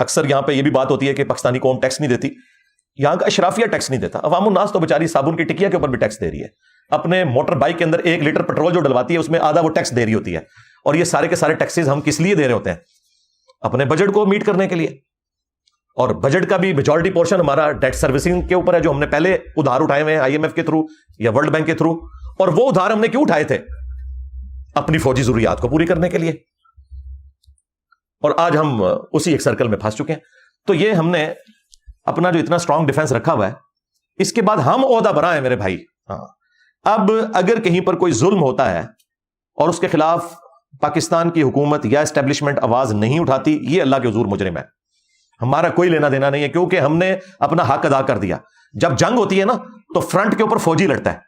اکثر یہاں پہ یہ بھی بات ہوتی ہے کہ پاکستانی قوم ٹیکس نہیں دیتی. یہاں کا اشرافیہ ٹیکس نہیں دیتا. عوام الناس تو بیچاری صابن کی ٹکیا کے اوپر بھی ٹیکس دے رہی ہے. اپنے موٹر بائک کے اندر 1 لیٹر پیٹرول جو ڈلواتی ہے اس میں آدھا وہ ٹیکس دے رہی ہوتی ہے. اور یہ سارے کے سارے ٹیکسز ہم کس لیے دے رہے ہوتے ہیں؟ اپنے بجٹ کو میٹ کرنے کے لیے. اور بجٹ کا بھی میجورٹی پورشن ہمارا ڈیٹ سروسنگ کے اوپر ہے, جو ہم نے پہلے ادھار اٹھائے ہوئے ہیں IMF کے تھرو یا ورلڈ بینک کے تھرو. اور وہ ادھار ہم نے کیوں اٹھائے تھے؟ اپنی فوجی ضروریات کو پوری کرنے کے لیے. اور آج ہم اسی ایک سرکل میں پھنس چکے ہیں. تو یہ ہم نے اپنا جو اتنا اسٹرانگ ڈیفنس رکھا ہوا ہے, اس کے بعد ہم عہدہ برا ہیں میرے بھائی. اب اگر کہیں پر کوئی ظلم ہوتا ہے اور اس کے خلاف پاکستان کی حکومت یا اسٹیبلشمنٹ آواز نہیں اٹھاتی, یہ اللہ کے حضور مجرم ہے. ہمارا کوئی لینا دینا نہیں ہے, کیونکہ ہم نے اپنا حق ادا کر دیا. جب جنگ ہوتی ہے نا تو فرنٹ کے اوپر فوجی لڑتا ہے,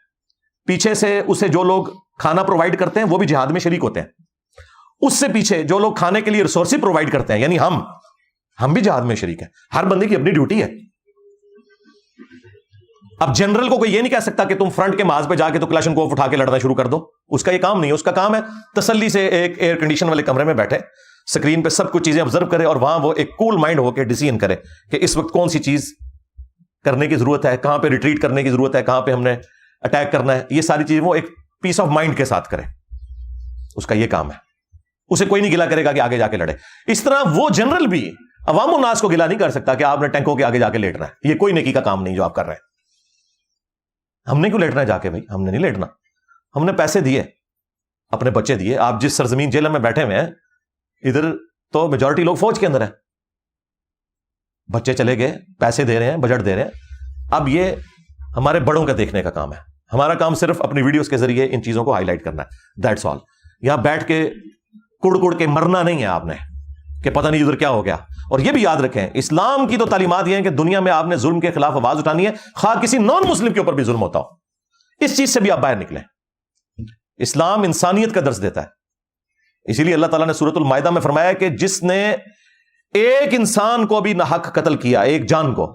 پیچھے سے اسے جو لوگ کھانا پرووائڈ کرتے ہیں وہ بھی جہاد میں شریک ہوتے ہیں. اس سے پیچھے جو لوگ کھانے کے لیے ریسورسز پرووائڈ کرتے ہیں, یعنی ہم بھی جہاد میں شریک ہیں. ہر بندے کی اپنی ڈیوٹی ہے. اب جنرل کو کوئی یہ نہیں کہہ سکتا کہ تم فرنٹ کے محاذ پہ جا کے تو کلاشن کوف اٹھا کے لڑنا شروع کر دو. اس کا یہ کام نہیں ہے. اس کا کام ہے تسلی سے ایک ایئر کنڈیشن والے کمرے میں بیٹھے, اسکرین پہ سب کچھ چیزیں آبزرو کرے, اور وہاں وہ ایک کول مائنڈ ہو کے ڈیسیژن کرے کہ اس وقت کون سی چیز کرنے کی ضرورت ہے, کہاں پہ ریٹریٹ کرنے کی ضرورت ہے, کہاں پہ ہم نے اٹیک کرنا ہے. یہ ساری چیزیں وہ ایک پیس آف مائنڈ کے ساتھ کرے. اس کا یہ کام ہے. اسے کوئی نہیں گلا کرے گا کہ آگے جا کے لڑے. اس طرح وہ جنرل بھی عوام الناس کو گلا نہیں کر سکتا کہ آپ نے ٹینکوں کے آگے جا کے لیٹنا ہے. یہ کوئی نیکی کا کام نہیں جو آپ کر رہے ہیں. ہم نے کیوں لیٹنا ہے جا کے؟ بھائی ہم نے نہیں لیٹنا. ہم نے پیسے دیے, اپنے بچے دیے. آپ جس سرزمین جیل میں بیٹھے ہوئے ہیں, ادھر تو میجورٹی لوگ فوج کے اندر ہیں. بچے چلے گئے, پیسے دے رہے ہیں, بجٹ دے رہے ہیں. اب یہ ہمارے بڑوں کا دیکھنے کا کام ہے. ہمارا کام صرف اپنی ویڈیوز کے ذریعے ان چیزوں کو ہائی لائٹ کرنا ہے. That's all. یہاں بیٹھ کے کڑ کڑ کے مرنا نہیں ہے آپ نے کہ پتہ نہیں ادھر کیا ہو گیا. اور یہ بھی یاد رکھیں, اسلام کی تو تعلیمات یہ ہیں کہ دنیا میں آپ نے ظلم کے خلاف آواز اٹھانی ہے, خواہ کسی نان مسلم کے اوپر بھی ظلم ہوتا ہو. اس چیز سے بھی آپ باہر نکلیں. اسلام انسانیت کا درس دیتا ہے. اسی لیے اللہ تعالیٰ نے سورۃ المائدہ میں فرمایا کہ جس نے ایک انسان کو بھی ناحق قتل کیا, ایک جان کو,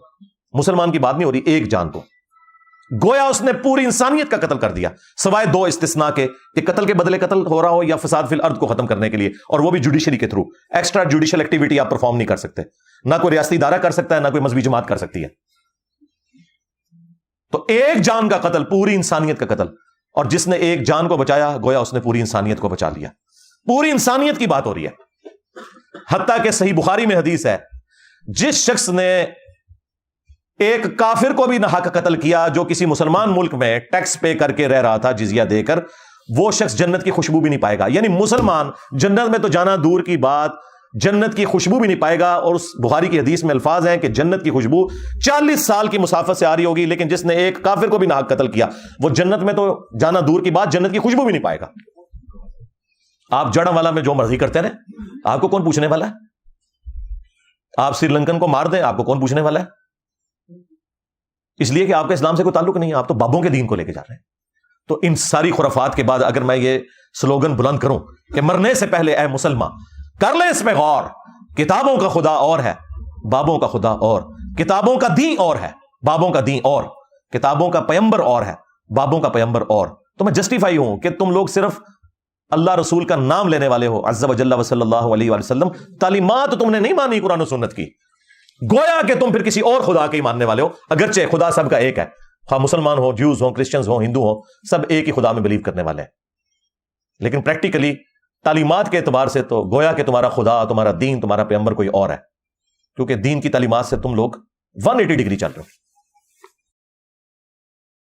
مسلمان کی بات نہیں ہو رہی, ایک جان کو, گویا اس نے پوری انسانیت کا قتل کر دیا, سوائے 2 استثناء کے کہ قتل کے بدلے قتل ہو رہا ہو یا فساد فی الارض کو ختم کرنے کے لیے, اور وہ بھی جوڈیشری کے تھرو. ایکسٹرا جوڈیشل ایکٹیویٹی آپ پرفارم نہیں کر سکتے. نہ کوئی ریاستی ادارہ کر سکتا ہے, نہ کوئی مذہبی جماعت کر سکتی ہے. تو ایک جان کا قتل, پوری انسانیت کا قتل, اور جس نے ایک جان کو بچایا گویا اس نے پوری انسانیت کو بچا لیا. پوری انسانیت کی بات ہو رہی ہے. حتیٰ کہ صحیح بخاری میں حدیث ہے, جس شخص نے ایک کافر کو بھی ناحق قتل کیا جو کسی مسلمان ملک میں ٹیکس پے کر کے رہ رہا تھا, جزیہ دے کر, وہ شخص جنت کی خوشبو بھی نہیں پائے گا. یعنی مسلمان جنت میں تو جانا دور کی بات, جنت کی خوشبو بھی نہیں پائے گا. اور اس بخاری کی حدیث میں الفاظ ہیں کہ جنت کی خوشبو 40 سال کی مسافت سے آ رہی ہوگی, لیکن جس نے ایک کافر کو بھی ناحق قتل کیا وہ جنت میں تو جانا دور کی بات, جنت کی خوشبو بھی نہیں پائے گا. آپ جڑا والا میں جو مرضی کرتے رہیں, آپ کو کون پوچھنے والا ہے؟ آپ سری لنکن کو مار دیں, آپ کو کون پوچھنے والا ہے؟ اس لیے کہ آپ کا اسلام سے کوئی تعلق نہیں ہے, آپ تو بابوں کے دین کو لے کے جا رہے ہیں. تو ان ساری خرافات کے بعد اگر میں یہ سلوگن بلند کروں کہ مرنے سے پہلے اے مسلمان کر لیں اس میں غور, کتابوں کا خدا اور ہے, بابوں کا خدا اور, کتابوں کا دین اور ہے, بابوں کا دین اور, کتابوں کا پیمبر اور ہے, بابوں کا پیمبر اور. تو میں جسٹیفائی ہوں کہ تم لوگ صرف اللہ رسول کا نام لینے والے ہو, عز و جل و صلی اللہ علیہ وآلہ وسلم. تعلیمات تم نے نہیں مانی قرآن و سنت کی, گویا کہ تم پھر کسی اور خدا کے ہی ماننے والے ہو. اگرچہ خدا سب کا ایک ہے, خواہ مسلمان ہو, جیوز ہو, کرسچنز ہو, ہندو ہو, سب ایک ہی خدا میں بلیو کرنے والے ہیں. لیکن پریکٹیکلی تعلیمات کے اعتبار سے تو گویا کہ تمہارا خدا, تمہارا دین, تمہارا پیغمبر کوئی اور ہے, کیونکہ دین کی تعلیمات سے تم لوگ 180 ڈگری چل رہے ہو.